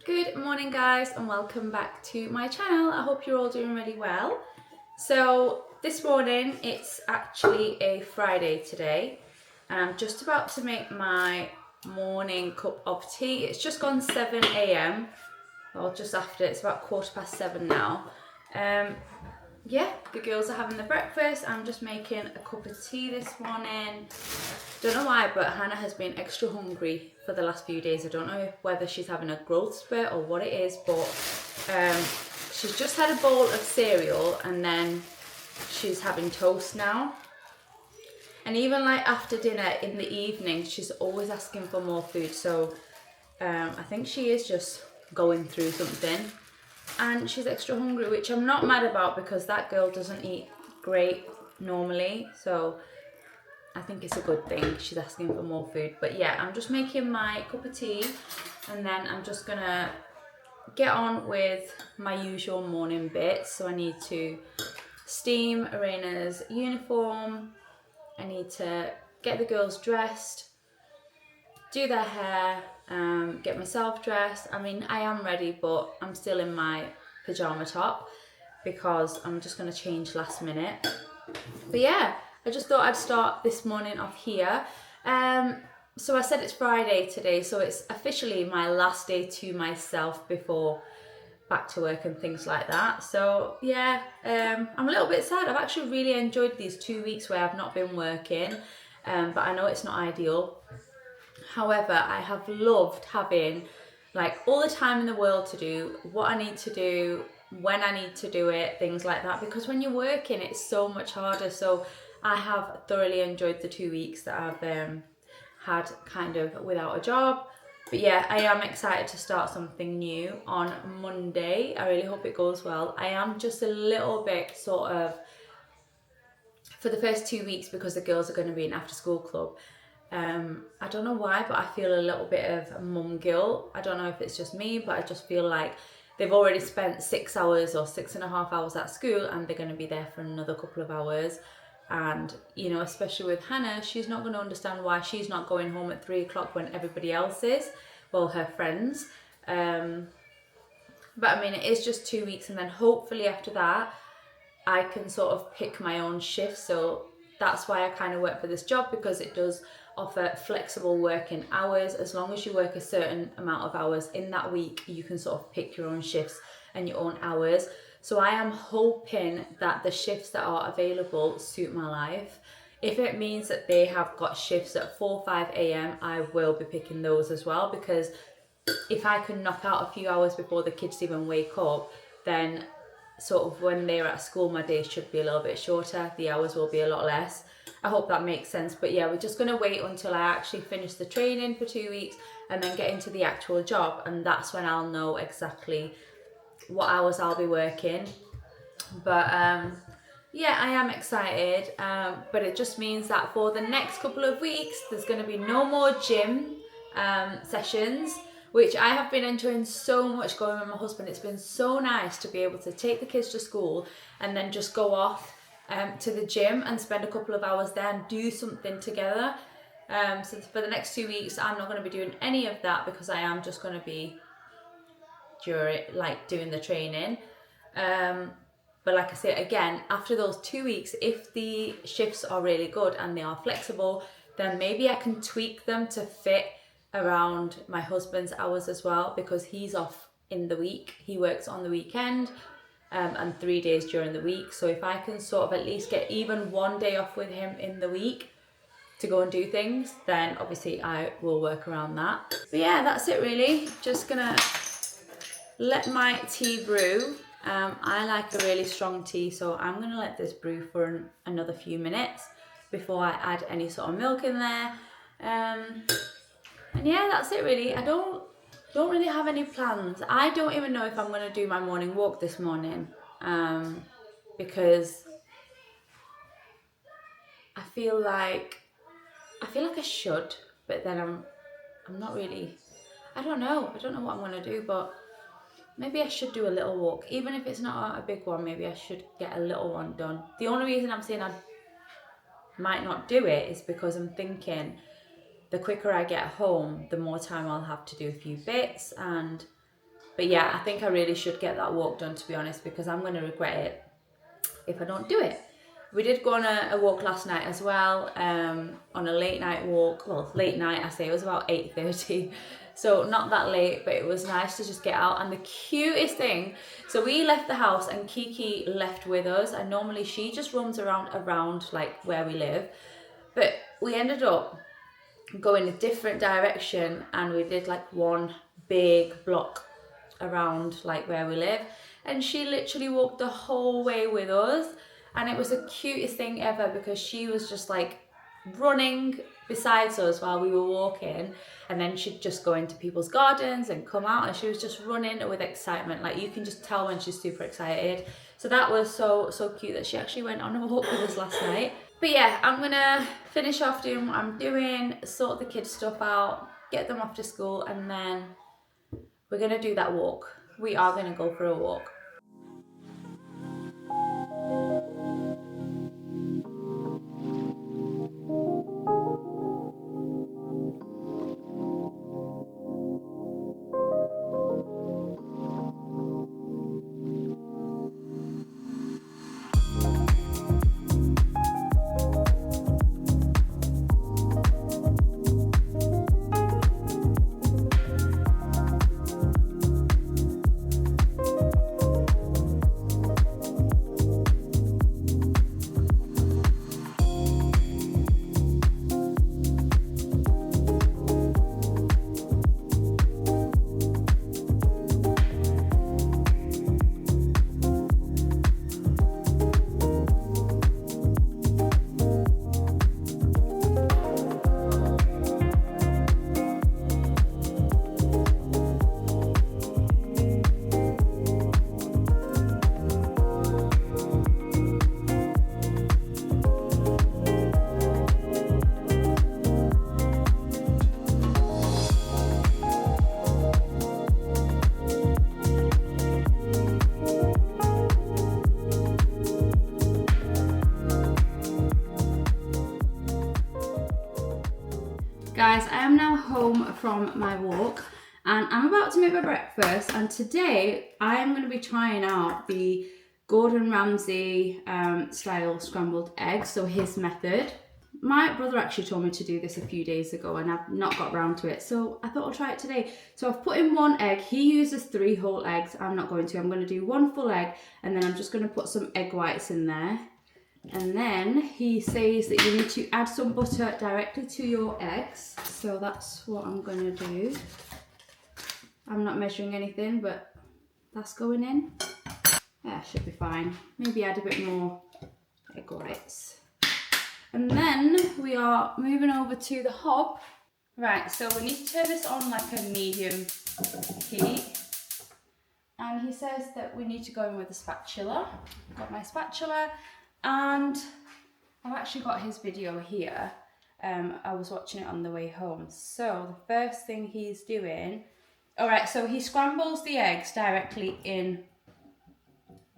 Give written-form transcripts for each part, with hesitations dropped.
Good morning guys and welcome back to my channel. I hope you're all doing really well. So this morning it's actually a Friday today and I'm just about to make my morning cup of tea. It's just gone 7 a.m. or just after, it's about 7:15 now. Yeah, the girls are having their breakfast. I'm just making a cup of tea this morning. Don't know why, but Hannah has been extra hungry for the last few days. I don't know whether she's having a growth spurt or what it is, but she's just had a bowl of cereal and then she's having toast now. And even like after dinner in the evening, she's always asking for more food. So I think she is just going through something. And she's extra hungry, which I'm not mad about because that girl doesn't eat great normally. So I think it's a good thing. She's asking for more food. But yeah, I'm just making my cup of tea and then I'm just gonna get on with my usual morning bits. So I need to steam Arena's uniform. I need to get the girls dressed, do their hair, get myself dressed. I mean, I am ready, but I'm still in my pajama top because I'm just gonna change last minute. But yeah, I just thought I'd start this morning off here. So I said it's Friday today, so it's officially my last day to myself before back to work and things like that. So yeah, I'm a little bit sad. I've actually really enjoyed these 2 weeks where I've not been working, but I know it's not ideal. However, I have loved having like all the time in the world to do what I need to do, when I need to do it, things like that. Because when you're working, it's so much harder. So I have thoroughly enjoyed the 2 weeks that I've had kind of without a job. But yeah, I am excited to start something new on Monday. I really hope it goes well. I am just a little bit sort of, for the first 2 weeks, because the girls are going to be in after school club, I don't know why, but I feel a little bit of mum guilt. I don't know if it's just me, but I just feel like they've already spent 6 hours or 6.5 hours at school and they're going to be there for another couple of hours. And, you know, especially with Hannah, she's not going to understand why she's not going home at 3 o'clock when everybody else is, well, her friends. But I mean, it is just 2 weeks and then hopefully after that, I can sort of pick my own shifts. So that's why I kind of work for this job, because it does offer flexible working hours. As long as you work a certain amount of hours in that week, you can sort of pick your own shifts and your own hours. So I am hoping that the shifts that are available suit my life. If it means that they have got shifts at 4, 5 a.m, I will be picking those as well, because if I can knock out a few hours before the kids even wake up, then sort of when they're at school, my days should be a little bit shorter. The hours will be a lot less. I hope that makes sense. But yeah, we're just going to wait until I actually finish the training for 2 weeks and then get into the actual job. And that's when I'll know exactly what hours I'll be working. But yeah, I am excited. But it just means that for the next couple of weeks, there's going to be no more gym sessions, which I have been enjoying so much going with my husband. It's been so nice to be able to take the kids to school and then just go off to the gym and spend a couple of hours there and do something together. So for the next 2 weeks, I'm not going to be doing any of that because I am just going to be doing the training. But like I said, again, after those 2 weeks, if the shifts are really good and they are flexible, then maybe I can tweak them to fit around my husband's hours as well, because he's off in the week. He works on the weekend and 3 days during the week. So if I can sort of at least get even 1 day off with him in the week to go and do things, then obviously I will work around that. But yeah, that's it really. Just gonna let my tea brew. I like a really strong tea, so I'm gonna let this brew for another few minutes before I add any sort of milk in there. And yeah, that's it really. I don't really have any plans. I don't even know if I'm gonna do my morning walk this morning, because I feel like I should, but then I'm not really. I don't know what I'm gonna do, but maybe I should do a little walk. Even if it's not a big one, maybe I should get a little one done. The only reason I'm saying I might not do it is because I'm thinking the quicker I get home, the more time I'll have to do a few bits. And But yeah, I think I really should get that walk done, to be honest, because I'm going to regret it if I don't do it. We did go on a walk last night as well, on a late night walk. Well, late night, I say, it was about 8:30. So not that late, but it was nice to just get out. And the cutest thing, so we left the house and Kiki left with us. And normally she just roams around like where we live. But we ended up going a different direction and we did like one big block around like where we live. And she literally walked the whole way with us. And it was the cutest thing ever because she was just like running besides us while we were walking, and then she'd just go into people's gardens and come out, and she was just running with excitement. Like you can just tell when she's super excited. So that was so cute that she actually went on a walk with us last night. But yeah, I'm gonna finish off doing what I'm doing, sort the kids' stuff out, get them off to school, and then we're gonna do that walk. We are gonna go for a walk. Guys, I am now home from my walk and I'm about to make my breakfast, and today I am going to be trying out the Gordon Ramsay style scrambled eggs, so his method. My brother actually told me to do this a few days ago and I've not got round to it, so I thought I'll try it today. So I've put in 1 egg. He uses 3 whole eggs. I'm not going to. I'm going to do 1 full egg and then I'm just going to put some egg whites in there. And then he says that you need to add some butter directly to your eggs. So that's what I'm going to do. I'm not measuring anything, but that's going in. That should be fine. Maybe add a bit more egg whites. And then we are moving over to the hob. Right, so we need to turn this on like a medium heat. And he says that we need to go in with a spatula. I've got my spatula. And I've actually got his video here. I was watching it on the way home. So the first thing he's doing, all right, so he scrambles the eggs directly in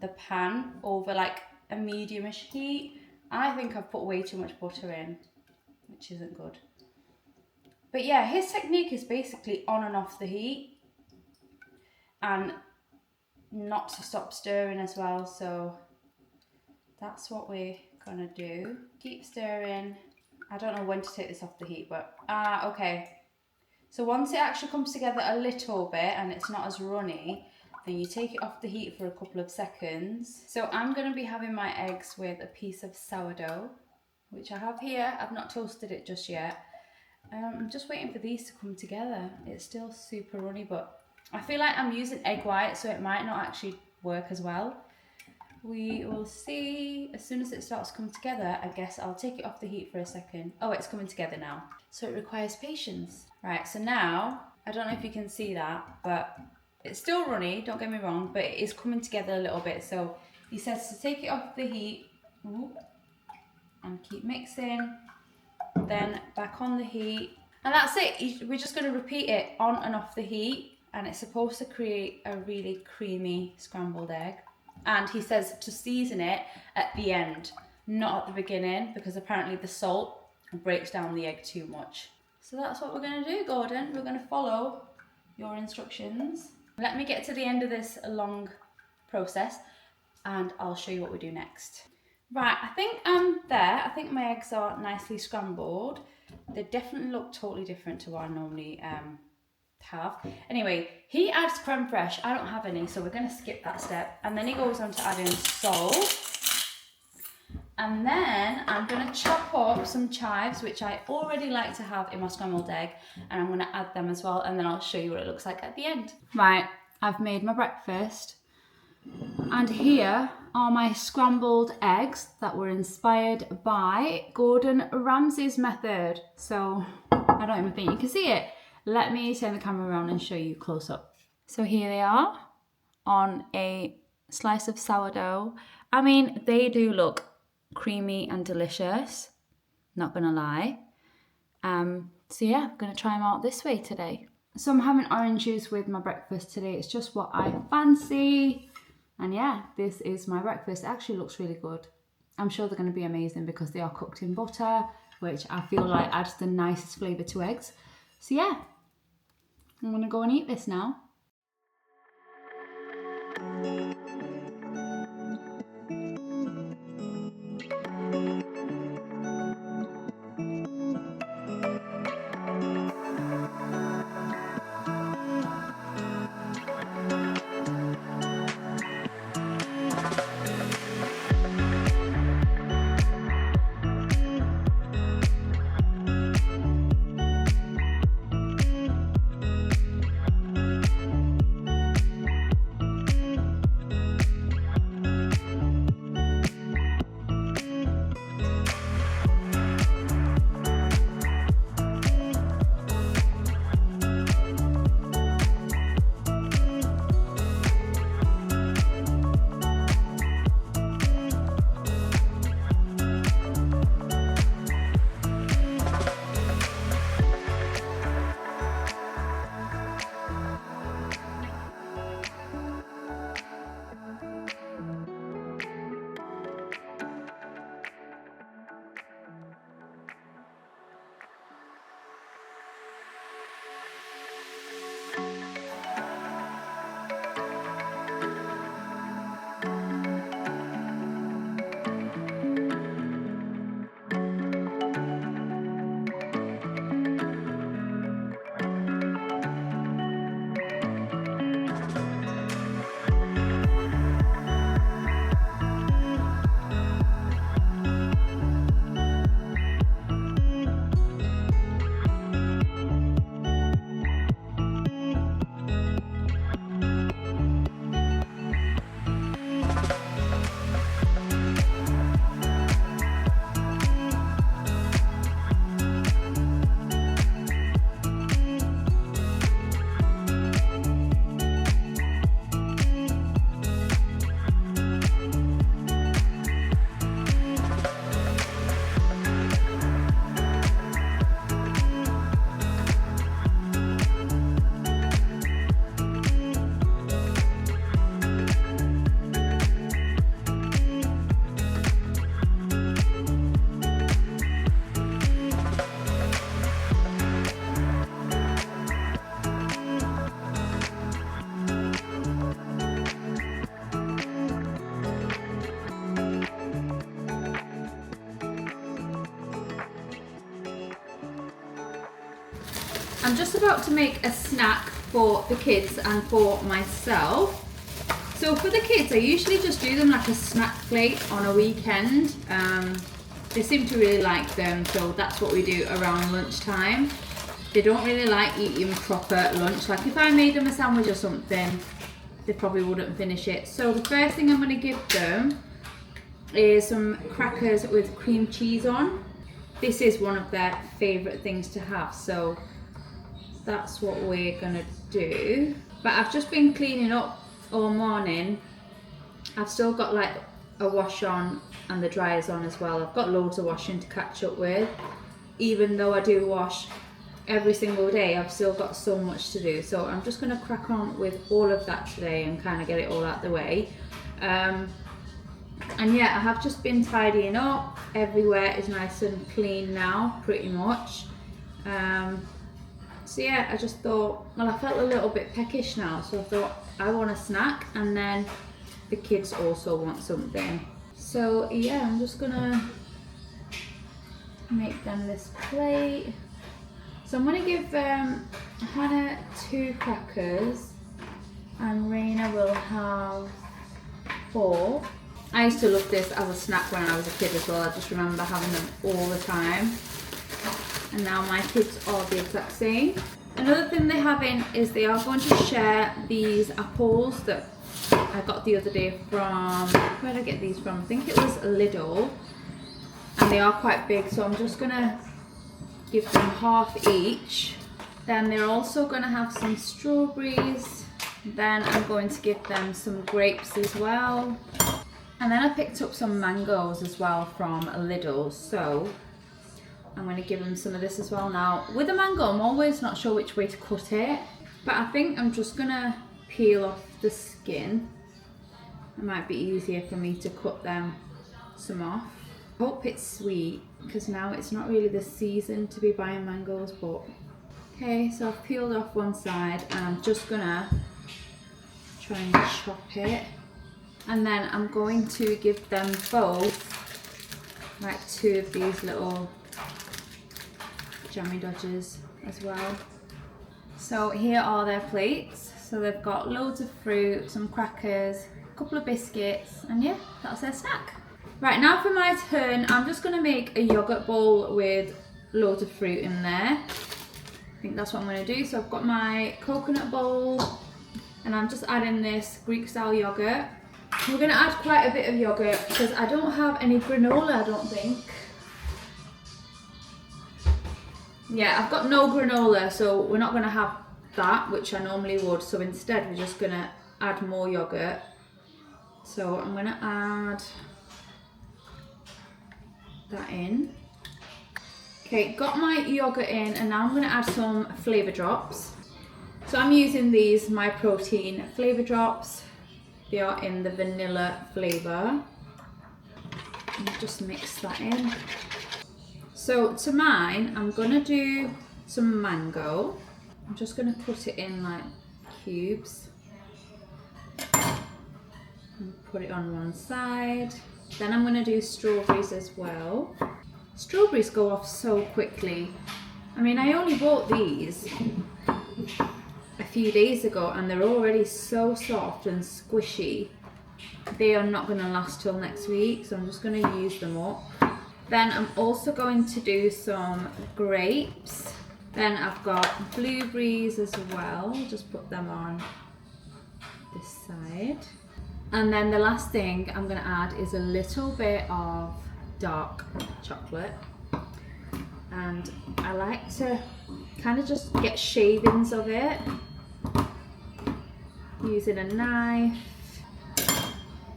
the pan over like a medium-ish heat. I think I've put way too much butter in, which isn't good. But yeah, his technique is basically on and off the heat and not to stop stirring as well. So that's what we're gonna do. Keep stirring. I don't know when to take this off the heat, but okay. So once it actually comes together a little bit and it's not as runny, then you take it off the heat for a couple of seconds. So I'm gonna be having my eggs with a piece of sourdough, which I have here. I've not toasted it just yet. I'm just waiting for these to come together. It's still super runny, but I feel like I'm using egg white, so it might not actually work as well. We will see. As soon as it starts to come together, I guess I'll take it off the heat for a second. Oh, it's coming together now. So it requires patience. Right, so now, I don't know if you can see that, but it's still runny, don't get me wrong, but it is coming together a little bit. So he says to take it off the heat and keep mixing, then back on the heat. And that's it. We're just going to repeat it on and off the heat, and it's supposed to create a really creamy scrambled egg. And he says to season it at the end, not at the beginning, because apparently the salt breaks down the egg too much. So that's what we're going to do, Gordon. We're going to follow your instructions. Let me get to the end of this long process and I'll show you what we do next. Right, I think I'm there. I think my eggs are nicely scrambled. They definitely look totally different to what I normally have. Anyway, he adds creme fraiche. I don't have any, so we're going to skip that step. And then he goes on to adding salt. And then I'm going to chop up some chives, which I already like to have in my scrambled egg. And I'm going to add them as well. And then I'll show you what it looks like at the end. Right, I've made my breakfast. And here are my scrambled eggs that were inspired by Gordon Ramsay's method. So I don't even think you can see it. Let me turn the camera around and show you close up. So here they are on a slice of sourdough. I mean, they do look creamy and delicious, not gonna lie. So yeah, I'm gonna try them out this way today. So I'm having orange juice with my breakfast today. It's just what I fancy. And yeah, this is my breakfast. It actually looks really good. I'm sure they're gonna be amazing because they are cooked in butter, which I feel like adds the nicest flavor to eggs. So yeah, I'm gonna go and eat this now. I'm just about to make a snack for the kids and for myself. So for the kids, I usually just do them like a snack plate on a weekend. They seem to really like them, so that's what we do around lunchtime. They don't really like eating proper lunch. Like if I made them a sandwich or something, they probably wouldn't finish it. So the first thing I'm going to give them is some crackers with cream cheese on. This is one of their favourite things to have, so that's what we're going to do. But I've just been cleaning up all morning. I've still got like a wash on and the dryers on as well. I've got loads of washing to catch up with. Even though I do wash every single day, I've still got so much to do. So I'm just going to crack on with all of that today and kind of get it all out the way. And yeah, I have just been tidying up. Everywhere is nice and clean now, pretty much. So yeah, I just thought, well, I felt a little bit peckish now, so I thought I want a snack, and then the kids also want something. So yeah, I'm just gonna make them this plate. So I'm gonna give Hannah 2 crackers, and Raina will have 4. I used to love this as a snack when I was a kid as well. I just remember having them all the time. And now my kids are the exact same. Another thing they're having is they are going to share these apples that I got the other day from, where did I get these from? I think it was Lidl. And they are quite big, so I'm just gonna give them half each. Then they're also gonna have some strawberries. Then I'm going to give them some grapes as well. And then I picked up some mangoes as well from Lidl, so I'm going to give them some of this as well. Now, with the mango, I'm always not sure which way to cut it, but I think I'm just going to peel off the skin. It might be easier for me to cut them some off. I hope it's sweet, because now it's not really the season to be buying mangoes, but okay, so I've peeled off one side, and I'm just going to try and chop it. And then I'm going to give them both like 2 of these little jammy dodgers as well. So here are their plates. So they've got loads of fruit, some crackers, a couple of biscuits, and yeah, that's their snack. Right, now for my turn, I'm just gonna make a yogurt bowl with loads of fruit in there. I think that's what I'm gonna do. So I've got my coconut bowl, and I'm just adding this Greek style yogurt. We're going to add quite a bit of yogurt because I don't have any granola, I don't think. Yeah, I've got no granola, so we're not going to have that, which I normally would. So instead, we're just going to add more yogurt. So I'm going to add that in. Okay, got my yogurt in, and now I'm going to add some flavour drops. So I'm using these My Protein flavour drops. They are in the vanilla flavour. And just mix that in. So to mine, I'm gonna do some mango. I'm just gonna cut it in like cubes. And put it on one side. Then I'm gonna do strawberries as well. Strawberries go off so quickly. I mean, I only bought these a few days ago, and they're already so soft and squishy. They are not going to last till next week, so I'm just going to use them up. Then I'm also going to do some grapes. Then I've got blueberries as well. Just put them on this side. And then the last thing I'm going to add is a little bit of dark chocolate. And I like to kind of just get shavings of it using a knife,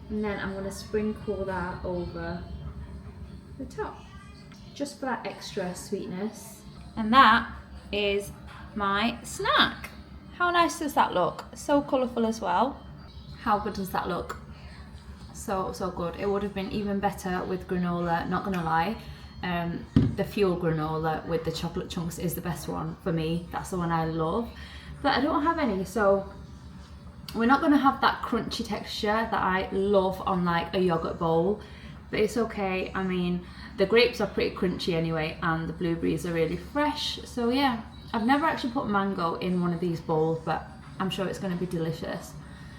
and then I'm going to sprinkle that over the top just for that extra sweetness. And that is my snack. How nice does that look? So colourful as well. How good does that look? So good. It would have been even better with granola, not gonna lie. The Fuel granola with the chocolate chunks is the best one for me. That's the one I love, but I don't have any, so we're not going to have that crunchy texture that I love on like a yogurt bowl, but it's okay. I mean, the grapes are pretty crunchy anyway, and the blueberries are really fresh. So yeah, I've never actually put mango in one of these bowls, but I'm sure it's going to be delicious.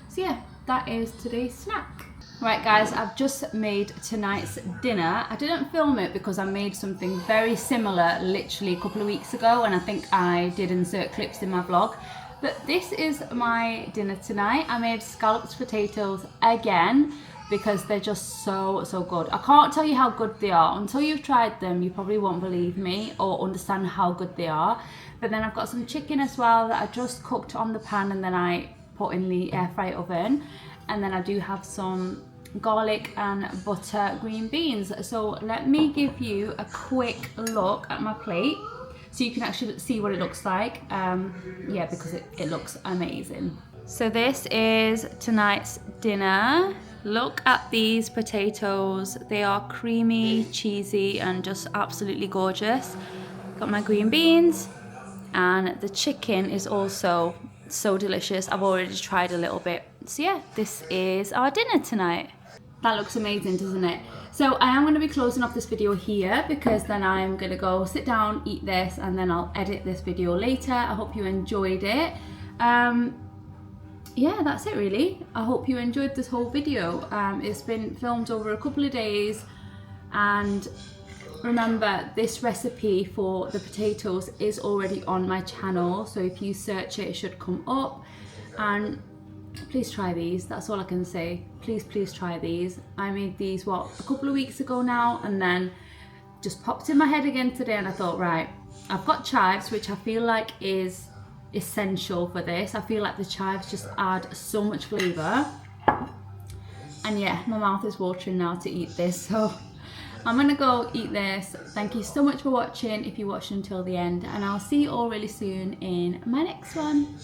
So yeah, that is today's snack. Right guys, I've just made tonight's dinner. I didn't film it because I made something very similar literally a couple of weeks ago, and I think I did insert clips in my vlog. But this is my dinner tonight. I made scalloped potatoes again because they're just so good. I can't tell you how good they are. Until you've tried them, you probably won't believe me or understand how good they are. But then I've got some chicken as well that I just cooked on the pan and then I put in the air fry oven. And then I do have some garlic and butter green beans. So let me give you a quick look at my plate so you can actually see what it looks like. Yeah, because it looks amazing. So this is tonight's dinner. Look at these potatoes. They are creamy, cheesy, and just absolutely gorgeous. Got my green beans, and the chicken is also so delicious. I've already tried a little bit. So yeah, this is our dinner tonight. That looks amazing, doesn't it? So I am going to be closing off this video here because then I'm going to go sit down, eat this, and then I'll edit this video later. I hope you enjoyed it. Yeah, that's it really. I hope you enjoyed this whole video. It's been filmed over a couple of days, and remember, this recipe for the potatoes is already on my channel, so if you search it, it should come up. And please try these, that's all I can say. Please try these. I made these, a couple of weeks ago now, and then just popped in my head again today, and I thought, right, I've got chives, which I feel like is essential for this. I feel like the chives just add so much flavour. And yeah, my mouth is watering now to eat this, so I'm gonna go eat this. Thank you so much for watching if you watched until the end, and I'll see you all really soon in my next one.